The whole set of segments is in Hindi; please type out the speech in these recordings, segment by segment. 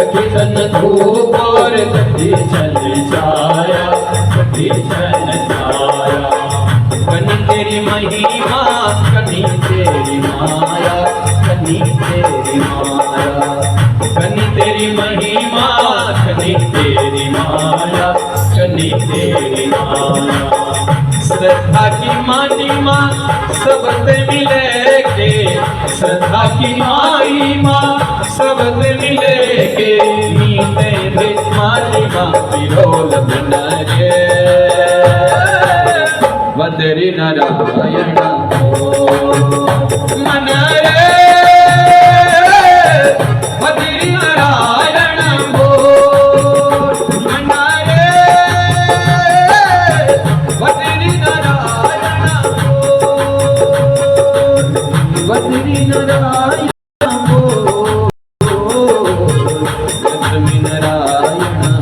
किशन धूप और कभी चल जाया, कभी चल जाया। कनी तेरी महिमा, कनी तेरी माया, कनी तेरी माया। कनी तेरी महिमा, कनी तेरी माया, कनी तेरी माया। श्रद्धा की महिमा सबसे मिलेगे, श्रद्धा की महिमा सबसे मिलेगे। नीते रे महिमा विरोल बनरे, वदरी नारायण मनरे, वदरी नारायण बोल मनरे, वदरी नारायण बोल, वदरी नारायण बोल, लक्ष्मी नारायण बोल,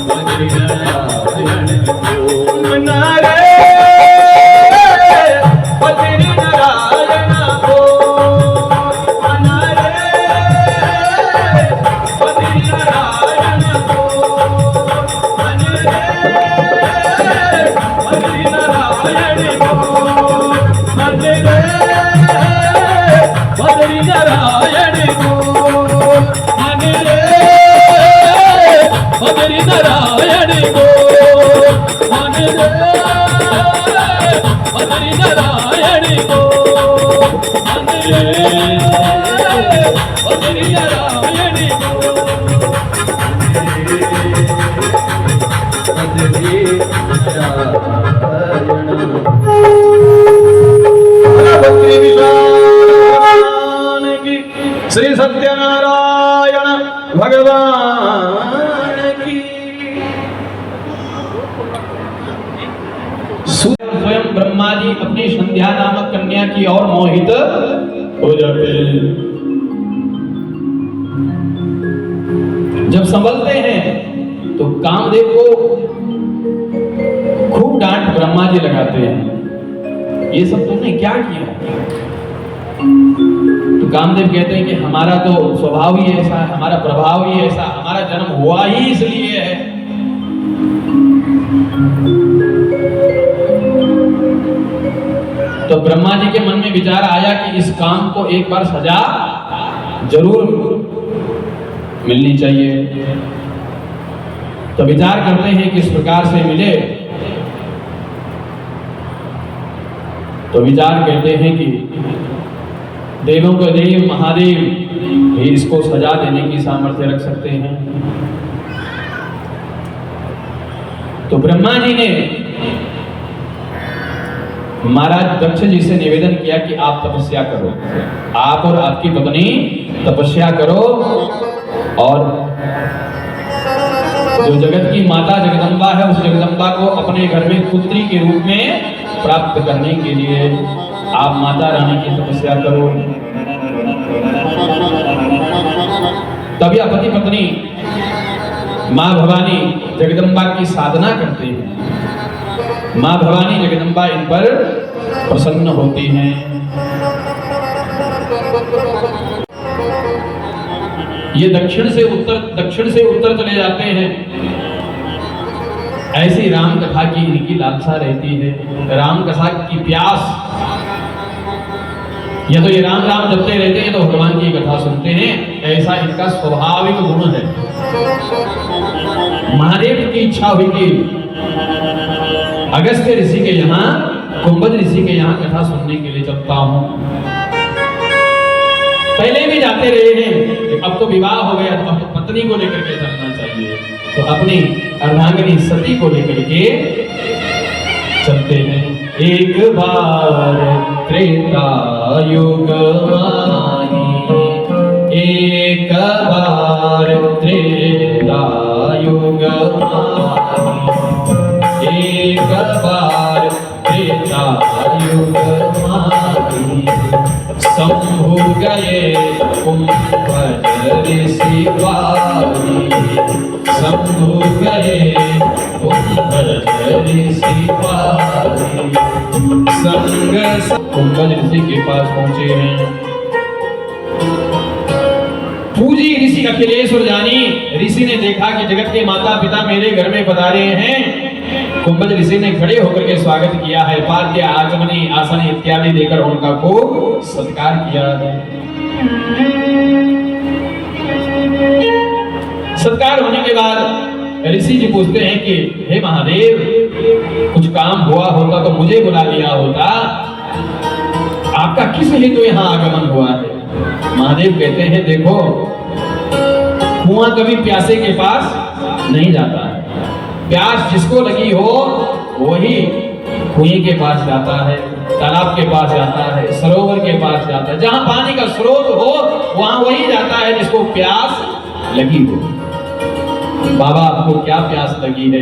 वदरी नारायण श्री सत्यनारायण भगवान की। स्वयं ब्रह्मा जी अपनी संध्या नामक कन्या की ओर मोहित हो जाते हैं। जब संभलते हैं तो कामदेव को खूब डांट ब्रह्मा जी लगाते हैं, ये सब तुमने क्या किया? तो कामदेव कहते हैं कि हमारा तो स्वभाव ही ऐसा है, हमारा प्रभाव ही ऐसा, हमारा जन्म हुआ ही इसलिए है। तो ब्रह्मा जी के मन में विचार आया कि इस काम को एक बार सजा जरूर मिलनी चाहिए। तो विचार करते हैं कि इस प्रकार से मिले। तो विचार कहते हैं कि देवों को देव महादेव ही इसको सजा देने की सामर्थ्य रख सकते हैं। तो ब्रह्मा जी ने महाराज दक्ष जी से निवेदन किया कि आप तपस्या करो, आप और आपकी पत्नी तपस्या करो, और जो जगत की माता जगदम्बा है उस जगदम्बा को अपने घर में पुत्री के रूप में प्राप्त करने के लिए आप माता रानी की तपस्या करो। तभी पति पत्नी माँ भवानी जगदम्बा की साधना करते हैं। माँ भवानी जगदम्बा इन पर प्रसन्न होती हैं। ये दक्षिण से उत्तर चले जाते हैं। ऐसी राम कथा की इनकी लालसा रहती है, राम कथा की प्यास। या तो ये राम राम जपते रहते हैं तो भगवान की कथा सुनते हैं, ऐसा इनका स्वाभाविक गुण है। महादेव की इच्छा हुई कि अगस्त्य ऋषि के यहाँ, कुंभज ऋषि के यहाँ कथा सुनने के लिए चलता हूँ। पहले भी जाते रहे हैं, अब तो विवाह हो गया तो अब तो पत्नी को लेकर के चलना चाहिए। तो अपनी अर्धांगिनी सती को लेकर के चलते हैं। एक बार त्रेता युग आनी, एक बार त्रेता युग आनी, एक बार त्रेता युग आनी। शंभु गए कुंभज ऋषि वाली, शंभु गए कुंभज कुंभज ऋषि के पास पहुंचे हैं। पूजी ऋषि अखिलेश्वर जानी ऋषि ने देखा कि जगत के माता पिता मेरे घर में पधारे हैं। कुंभज ऋषि ने खड़े होकर के स्वागत किया है, पाद्य आगमनी आसन इत्यादि देकर उनका खूब सत्कार किया है। सत्कार होने के बाद ऋषि जी पूछते हैं कि हे महादेव, कुछ काम हुआ होता तो मुझे बुला लिया होता, आपका किस हेतु यहाँ आगमन हुआ है? महादेव कहते हैं देखो, कुआं कभी प्यासे के पास नहीं जाता है, प्यास जिसको लगी हो वही कुएं के पास जाता है, तालाब के पास जाता है, सरोवर के पास जाता है, जहां पानी का स्रोत हो वहां वही जाता है जिसको प्यास लगी हो। बाबा आपको क्या प्यास लगी है?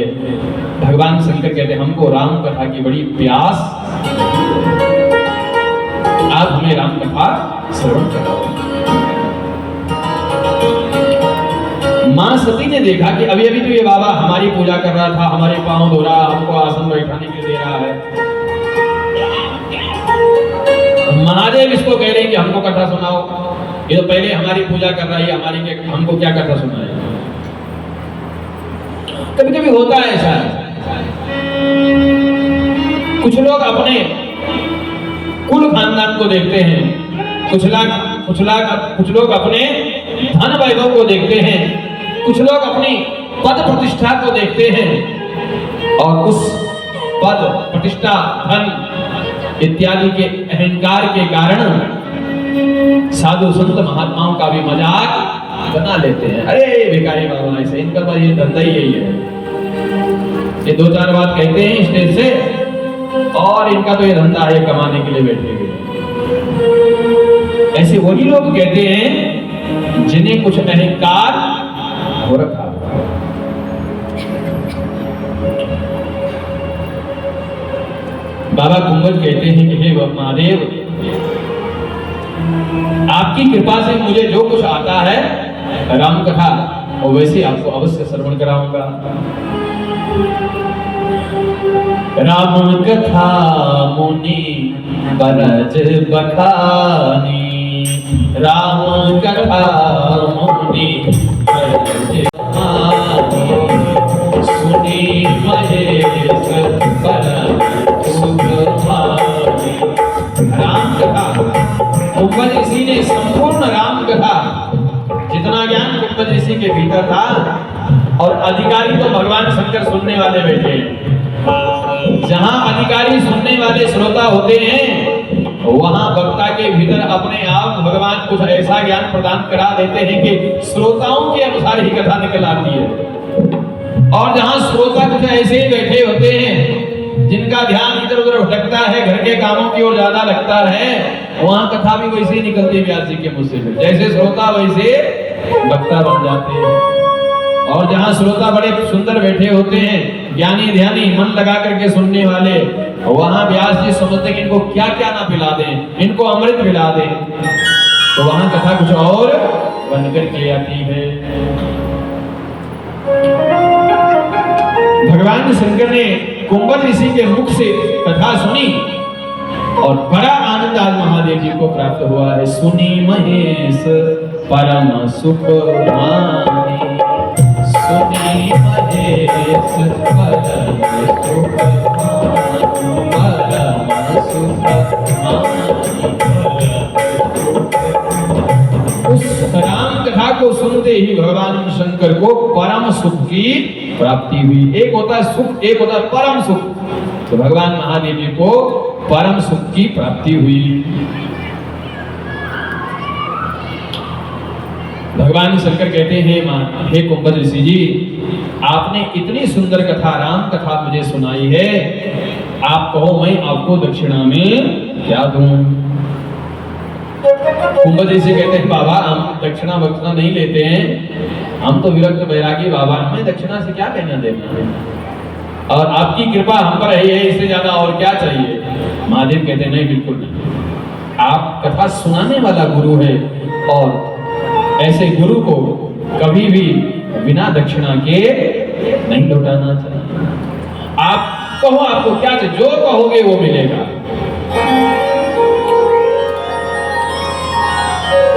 भगवान शंकर कहते हैं हमको राम कथा की बड़ी प्यास, आप हमें राम कथा श्रवण कराओ। मां सती ने देखा कि अभी अभी तो ये बाबा हमारी पूजा कर रहा था, हमारे पांव धो रहा, हमको आसन बैठाने के लिए दे रहा है। महादेव इसको कह रहे हैं कि हमको कथा सुनाओ, ये तो पहले हमारी पूजा कर रहा है, हमारी हमको क्या कथा सुनाए? कभी कभी होता है ऐसा, कुछ लोग अपने कुल खानदान को देखते हैं, कुछ लोग अपने धन वैभव को देखते हैं, कुछ लोग अपनी पद प्रतिष्ठा को देखते हैं और उस पद प्रतिष्ठा धन इत्यादि के अहंकार के कारण साधु संत महात्माओं का भी मजाक बना लेते हैं। अरे भिखारी बाबा ऐसे, इनका बस ये धंधा ही यही है, ये दो चार बात कहते हैं स्टेज से और इनका तो ये धंधा है कमाने के लिए बैठे हुए। ऐसे वही लोग कहते हैं जिन्हें कुछ अहंकार हो रखा। बाबा कुंभज कहते हैं कि हे महादेव, आपकी कृपा से मुझे जो कुछ आता है राम कथा और वैसे आपको अवश्य श्रवण कराऊंगा। राम कथा मुनि बरज बखानी, राम कथा मुनि बरज बखानी, सुनी महेश परम सुखमानी। राम कथा कुंभज ऋषि ने संपूर्ण राम कथा, जितना ज्ञान कुंभज ऋषि के भीतर था, और अधिकारी तो भगवान शंकर सुनने वाले बैठे। जहां अधिकारी सुनने वाले श्रोता होते हैं वहां वक्ता के भीतर अपने आप भगवान कुछ ऐसा ज्ञान प्रदान करा देते हैं कि श्रोताओं के अनुसार ही कथा निकल आती है। और जहां श्रोता कुछ ऐसे ही बैठे होते हैं जिनका ध्यान इधर उधर भटकता है, घर के कामों की ओर ज्यादा लगता है, वहां कथा भी वैसे ही निकलती है व्यास जी के मुंह से। जैसे श्रोता वैसे वक्ता बन जाते हैं। और जहां श्रोता बड़े सुंदर बैठे होते हैं, ज्ञानी ध्यानी मन लगा करके सुनने वाले, वहां व्यास जी समझते कि इनको क्या क्या ना पिला दें, इनको अमृत पिला दें, तो वहां कथा कुछ और बनकर के आती है। भगवान शंकर ने कुंभज ऋषि के मुख से कथा सुनी और बड़ा आनंद आज महादेव जी को प्राप्त हुआ है। सुनी महेश परम सुख मानी, सुनी महेश परम सुख मानी, परम सुख मानी। उस राम कथा को सुनते ही भगवान शंकर को परम सुख की प्राप्ति हुई। एक होता है सुख, एक होता है परम सुख। तो भगवान महादेव जी को परम सुख की प्राप्ति हुई। भगवान शंकर कहते हैं हे कुंभज ऋषि जी, आपने इतनी सुंदर कथा राम कथा मुझे सुनाई है, आप कहो मैं आपको दक्षिणा में क्या दूं? कुंभज ऋषि कहते हैं बाबा हम दक्षिणा वक्षिणा नहीं लेते हैं, हम तो विरक्त बैरागी बाबा, हमें दक्षिणा से क्या लेना देना है, और आपकी कृपा हम पर है, इससे ज्यादा और क्या चाहिए? महादेव कहते हैं नहीं, बिल्कुल नहीं, आप कथा सुनाने वाला गुरु है और ऐसे गुरु को कभी भी बिना दक्षिणा के नहीं लौटाना चाहिए। कहो आपको क्या चाहिए, जो कहोगे वो मिलेगा।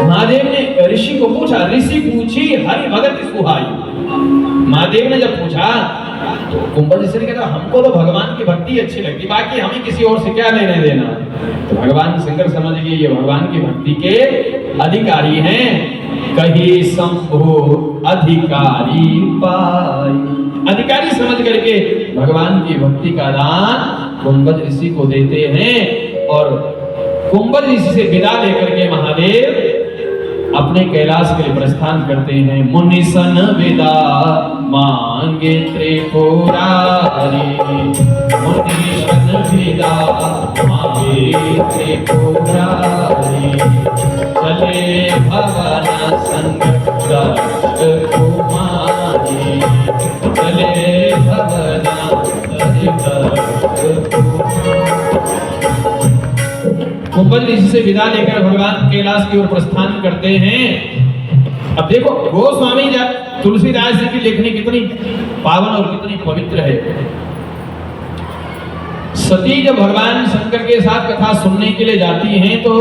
महादेव ने ऋषि को पूछा, ऋषि पूछी हरि भगत सुहाई। महादेव ने जब पूछा तो कुंभ ऋषि ने कहा हमको तो भगवान की भक्ति अच्छी लगती, बाकी हमें किसी और से क्या लेने देना। तो भगवान शंकर समझ गए ये भगवान की भक्ति के अधिकारी हैं। कही शंभु अधिकारी पाई, अधिकारी समझ करके भगवान की भक्ति का दान कुंभज ऋषि को देते हैं। और कुंभज ऋषि से विदा लेकर के महादेव अपने कैलाश के लिए प्रस्थान करते हैं। मुनि सन विदा मांगे त्रिपुरारी, मुनि सन विदा मांगे त्रिपुरारी, चले भवन संग दक्ष कुमारी, चले भवन कुंभज ऋषि से विदा लेकर भगवान कैलाश की ओर प्रस्थान करते हैं। अब देखो गोस्वामी जब तुलसीदास जी की लेखनी कितनी पावन और कितनी पवित्र है। सती जब भगवान शंकर के साथ कथा सुनने के लिए जाती हैं तो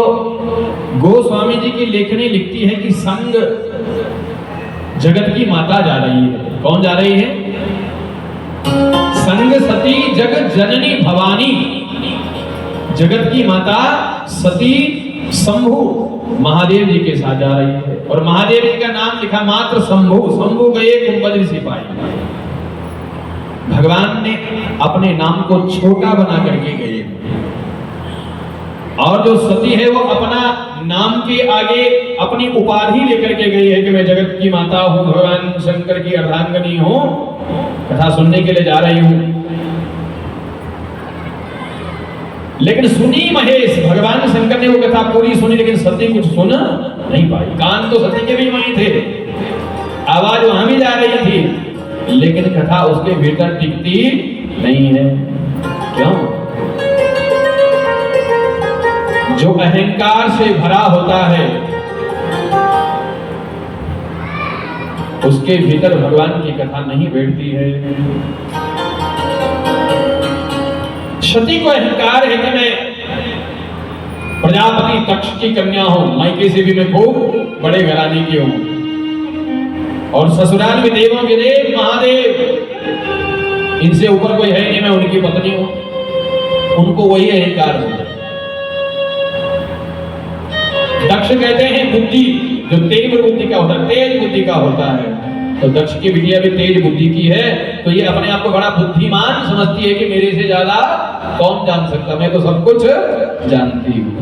गोस्वामी जी की लेखनी लिखती है कि संग जगत की माता जा रही है। कौन जा रही है? संग सती जगत जननी भवानी, जगत की माता सती शंभु महादेव जी के साथ जा रही है। और महादेव जी का नाम लिखा मात्र शंभु, शंभु गए कुंभज ऋषि पाए। भगवान ने अपने नाम को छोटा बना करके गए। और जो सती है वो अपना नाम के आगे अपनी उपाधि लेकर के गई है कि मैं जगत की माता हूं, भगवान शंकर की अर्धांगिनी हूं, कथा सुनने के लिए जा रही हूं। लेकिन सुनी महेश, भगवान शंकर ने वो कथा पूरी सुनी लेकिन सती कुछ सुन नहीं पाई। कान तो सती के भी वहीं थे, आवाज वहां भी जा रही थी, लेकिन कथा उसके भीतर टिकती नहीं है। क्यों? जो अहंकार से भरा होता है उसके भीतर भगवान की कथा नहीं बैठती है। सती को अहंकार है कि मैं प्रजापति तक्ष की कन्या हूं, मायके से भी मैं खूब बड़े घराने की हूं, और ससुराल में देवों के देव महादेव, इनसे ऊपर कोई है नहीं, मैं उनकी पत्नी हूं। उनको वही अहंकार होता है। दक्ष कहते हैं बुद्धि, जो तीव्र बुद्धि का होता है, तेज बुद्धि का होता है। तो दक्ष की बिटिया भी तेज बुद्धि की है, तो ये अपने आप को बड़ा बुद्धिमान समझती है कि मेरे से ज्यादा कौन जान सकता, मैं तो सब कुछ जानती हूं।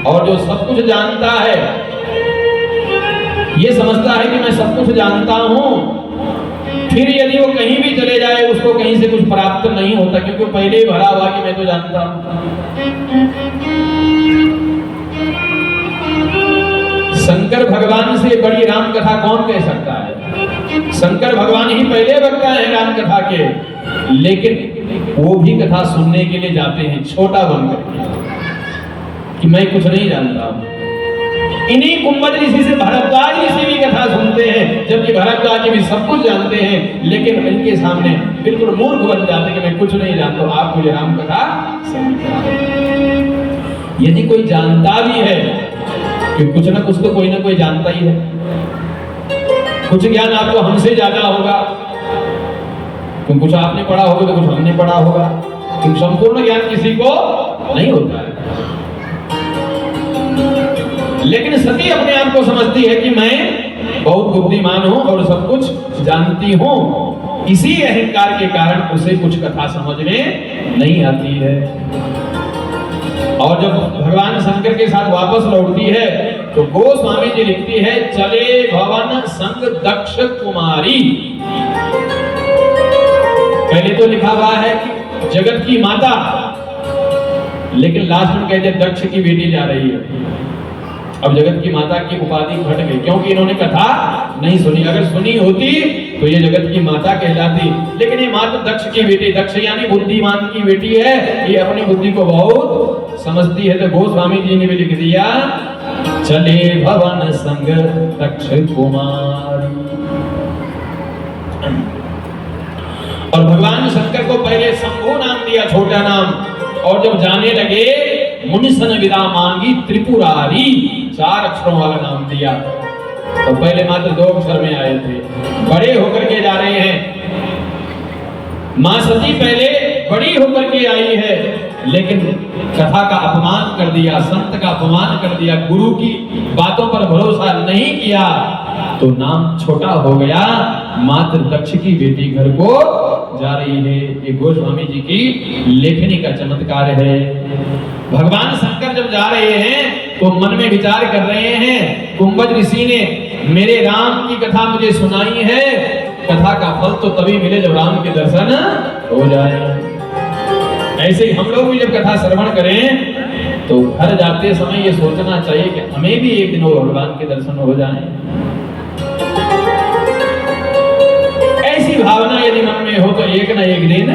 और जो सब कुछ जानता है ये समझता है कि मैं सब कुछ जानता हूं, फिर यदि वो कहीं भी चले जाए उसको कहीं से कुछ प्राप्त नहीं होता, क्योंकि पहले ही भरा हुआ कि मैं तो जानता हूं। शंकर भगवान से बड़ी राम कथा कौन कह सकता है? शंकर भगवान ही पहले वक्ता है राम कथा के, लेकिन वो भी कथा सुनने के लिए जाते हैं छोटा बनकर कि मैं कुछ नहीं जानता। इन्हीं कुंभज ऋषि से भरद्वाज ऋषि भी कथा सुनते हैं, जबकि भरद्वाज जी भी सब कुछ जानते हैं, लेकिन इनके सामने बिल्कुल मूर्ख बन जाते कि मैं कुछ नहीं जानता, आप मुझे राम कथा समझाएं। यदि कोई जानता भी है कि कुछ ना कुछ तो कोई ना कोई जानता ही है, कुछ ज्ञान आपको हमसे ज्यादा होगा, क्योंकि कुछ आपने पढ़ा होगा तो कुछ हमने पढ़ा होगा, क्योंकि संपूर्ण ज्ञान किसी को नहीं होता है। लेकिन सती अपने आप को समझती है कि मैं बहुत बुद्धिमान हूं और सब कुछ जानती हूं, इसी अहंकार के कारण उसे कुछ कथा समझ में नहीं आती है। और जब भगवान शंकर के साथ वापस लौटती है तो गोस्वामी जी लिखती है, चले भवन संग दक्ष कुमारी। पहले तो लिखा हुआ है कि जगत की माता, लेकिन लास्ट में कहते दक्ष की बेटी जा रही है। अब जगत की माता की उपाधि घट गई, क्योंकि इन्होंने कथा नहीं सुनी। अगर सुनी होती तो ये जगत की माता कहलाती, लेकिन ये मात्र दक्ष की बेटी, दक्ष यानी बुद्धिमान की बेटी है, ये अपनी बुद्धि को बहुत समझती है। तो गोस्वामी जी ने भी लिख दिया, चले भवन संग दक्ष कुमार। और भगवान शंकर को पहले शंभु नाम दिया, छोटा नाम, और जब जाने लगे मुनिसन विदा मांगी त्रिपुरारी, 4 अक्षरों वाला नाम दिया। तो पहले मात्र 2 अक्षर में आए थे, बड़े होकर के जा रहे हैं। मां सती पहले बड़ी होकर के आई है, लेकिन कथा का अपमान कर दिया, संत का अपमान कर दिया, गुरु की बातों पर भरोसा नहीं किया, तो नाम छोटा हो गया। मात्र दक्ष की बेटी घर को जा रही है। ये गोस्वामी जी की लेखनी का चमत्कार है। भगवान शंकर जब जा रहे हैं तो मन में विचार कर रहे हैं, कुंभज ऋषि ने मेरे राम की कथा मुझे सुनाई है, कथा का फल तो तभी मिले जब राम के दर्शन हो जाए। ऐसे ही हम लोग भी जब कथा श्रवण करें तो घर जाते समय ये सोचना चाहिए कि हमें भी एक दिन वो भगवान के दर्शन हो जाएं। ऐसी भावना यदि मन में हो तो एक न एक दिन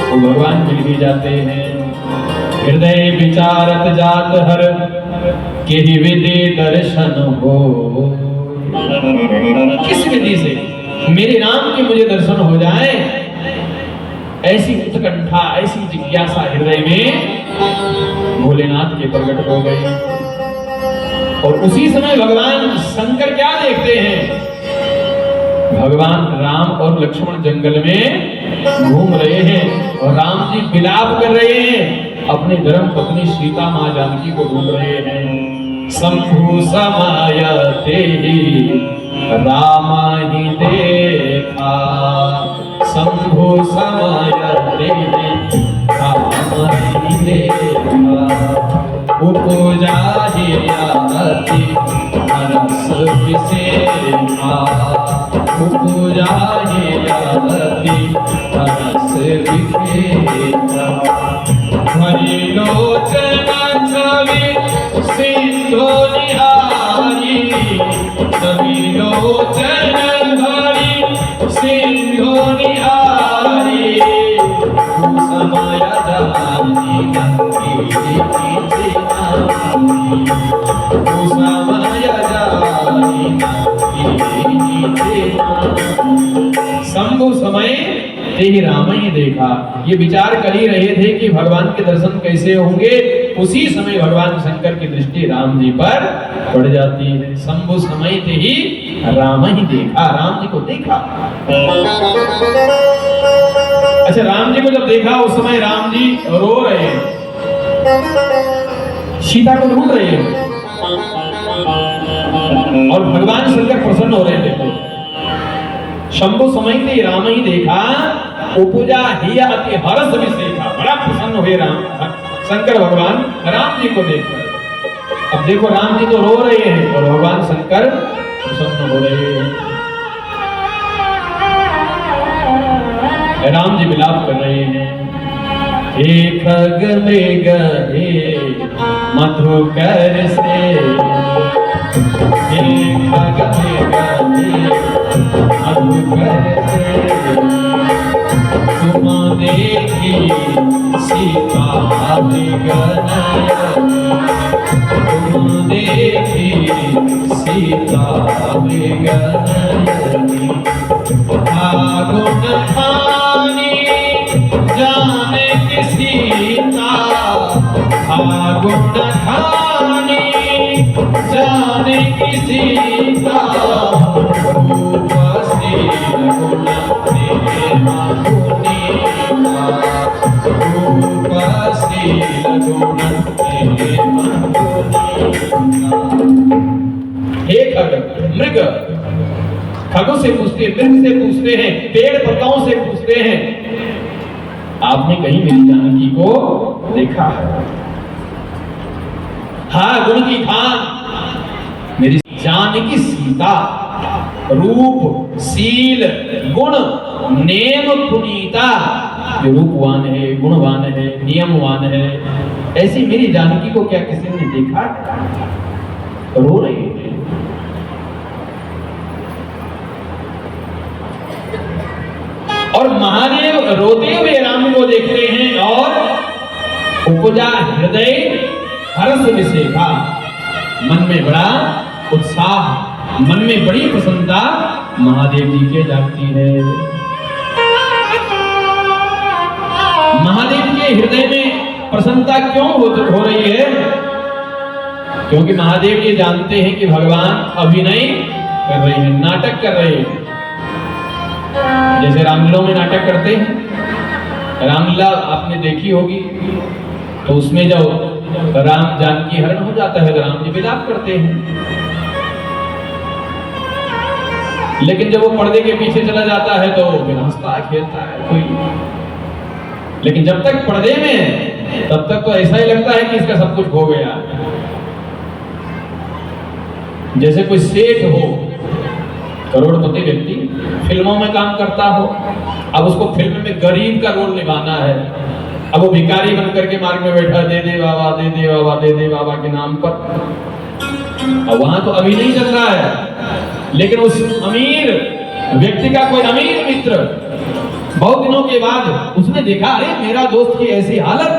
वो भगवान मिल भी जाते हैं। हृदय विचारत जात हर के विधि दर्शन हो। किस विधि से मेरे राम के मुझे दर्शन हो जाए, ऐसी उत्कंठा, ऐसी जिज्ञासा हृदय में भोलेनाथ के प्रकट हो गई। और उसी समय भगवान शंकर क्या देखते हैं, भगवान राम और लक्ष्मण जंगल में घूम रहे हैं और राम जी विलाप कर रहे हैं, अपने धर्म पत्नी सीता मां जानकी को ढूंढ रहे हैं। शंभु समायते राम ही देखा, शंभु समायते राम ही देखा, उपजा ही आरती रस विसेखा, उपजा ही आरती रस विसेखा। हरि लोचन छवि सिंधु निहारी, छवि लोचन हरि सिंधु निहारी, समय जानी नंदी समय जानी शंभु समय ते ही राम ही देखा। ये विचार कर ही रहे थे कि भगवान के दर्शन कैसे होंगे। उसी समय भगवान शंकर की दृष्टि राम जी पर पड़ जाती है। शंभु समय ते ही राम ही देखा, राम जी को देखा। अच्छा, राम जी को जब देखा उस समय राम जी रो रहे हैं, सीता को ढूंढ रहे हैं और भगवान शंकर प्रसन्न हो रहे थे। शंभु समय ते राम ही देखा, उपजा ही अति हर्ष विसेखा, बड़ा प्रसन्न हुए राम शंकर भगवान राम जी को देखकर। अब देखो राम जी तो रो रहे हैं और भगवान शंकर प्रसन्न हो रहे हैं। राम जी विलाप कर रहे हैं, हे खग मृग हे मधुकर से, हे खग मृग हे मधुकर से, तुम देखी सीता मृगनयनी, तुम देखी सीता मृगनयनी, फागुन खानी जाने की सीता, फागुन खानी जाने की सीता, रूपसी गुण प्रेमा गुनीता, रूपसी गुण प्रेमा गुनीता। हे खग मृग, खगों से पूछते हैं, मृग से पूछते हैं, पेड़ पत्ताओं से पूछते हैं, आपने कहीं मेरी जानकी को देखा है? हाँ, गुण की खान मेरी जानकी सीता, रूप शील गुण नेम पुनीता, जो रूपवान है, गुणवान है, नियमवान है, ऐसी मेरी जानकी को क्या किसी ने देखा? रो रही है। और महादेव रोते हुए राम को देखते हैं और उपजा हृदय हर्ष विसेखा, मन में बड़ा उत्साह, मन में बड़ी प्रसन्नता महादेव जी के जागती है। महादेव के हृदय में प्रसन्नता क्यों हो रही है? क्योंकि महादेव ये जानते हैं कि भगवान अभिनय कर रहे हैं, नाटक कर रहे हैं। जैसे रामलीला में नाटक करते हैं, रामलीला आपने देखी होगी, तो उसमें जब राम जानकी हरण हो जाता है तो राम जी विलाप करते हैं। लेकिन जब वो पर्दे के पीछे चला जाता है तो फिर हंसता खेलता है कोई। लेकिन जब तक पर्दे में है तब तक तो ऐसा ही लगता है कि इसका सब कुछ हो गया। जैसे कोई सेठ हो, करोड़पति व्यक्ति, फिल्मों में काम करता हो, अब उसको फिल्म में गरीब का रोल निभाना है। अब वो भिखारी बन करके मार्ग में बैठा, दे दे बाबा, दे दे बाबा, दे दे बाबा के नाम पर। अब वहां तो अभी नहीं चल रहा है, लेकिन उस अमीर व्यक्ति का कोई अमीर मित्र बहुत दिनों के बाद उसने देखा, अरे मेरा दोस्त की ऐसी हालत,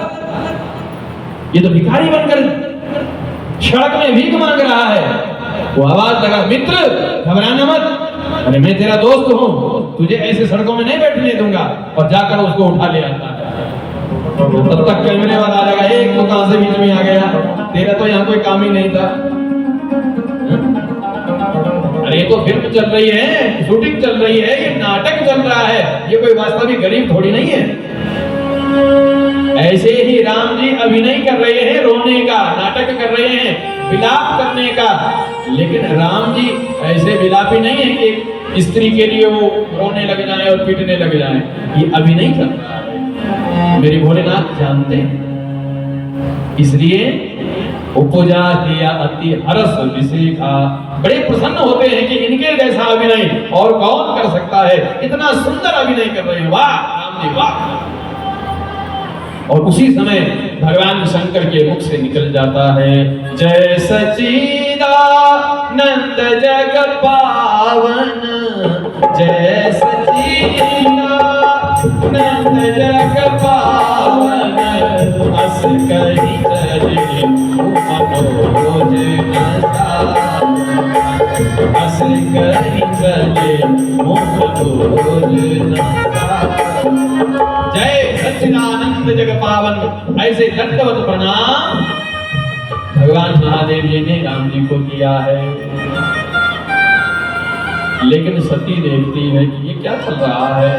ये तो भिखारी बनकर सड़क में भीख मांग रहा है। वो आवाज लगा, मित्र घबराना मत, अरे मैं तेरा दोस्त हूँ, तुझे ऐसे सड़कों में नहीं बैठने दूंगा। और जाकर उसको उठा ले आता है। तब तक कैमरे वाला आ जाएगा, एक तो कहां से बीच में आ गया, तेरा तो यहाँ कोई काम ही नहीं था। अरे ये तो फिल्म चल रही है, शूटिंग चल रही है, ये नाटक चल रहा है, ये कोई वास्तविक गरीब थोड़ी नहीं है। ऐसे ही राम जी अभिनय कर रहे हैं, रोने का नाटक कर रहे हैं, विलाप करने का। लेकिन राम जी ऐसे विलापी नहीं है कि स्त्री के लिए वो रोने लग जाए और पीटने लग जाए। ये अभिनय कर रहा है, मेरे भोलेनाथ जानते हैं। इसलिए उपजा किया अति हरस विशेखा, बड़े प्रसन्न होते हैं कि इनके जैसा अभिनय और कौन कर सकता है। इतना सुंदर अभिनय कर रहे हैं, वाह राम जी वाह। और उसी समय भगवान शंकर के मुख से निकल जाता है, जय सच्चिदानंद जग पावन, जय सच्चिदानंद जग पावन, अस कहि चले मनोज अस कहि चले मनोज। जय सच्चिदानंद जग पावन, ऐसे दंडवत प्रणाम भगवान महादेव जी ने राम जी को किया है। लेकिन सती देखती है कि ये क्या चल रहा है।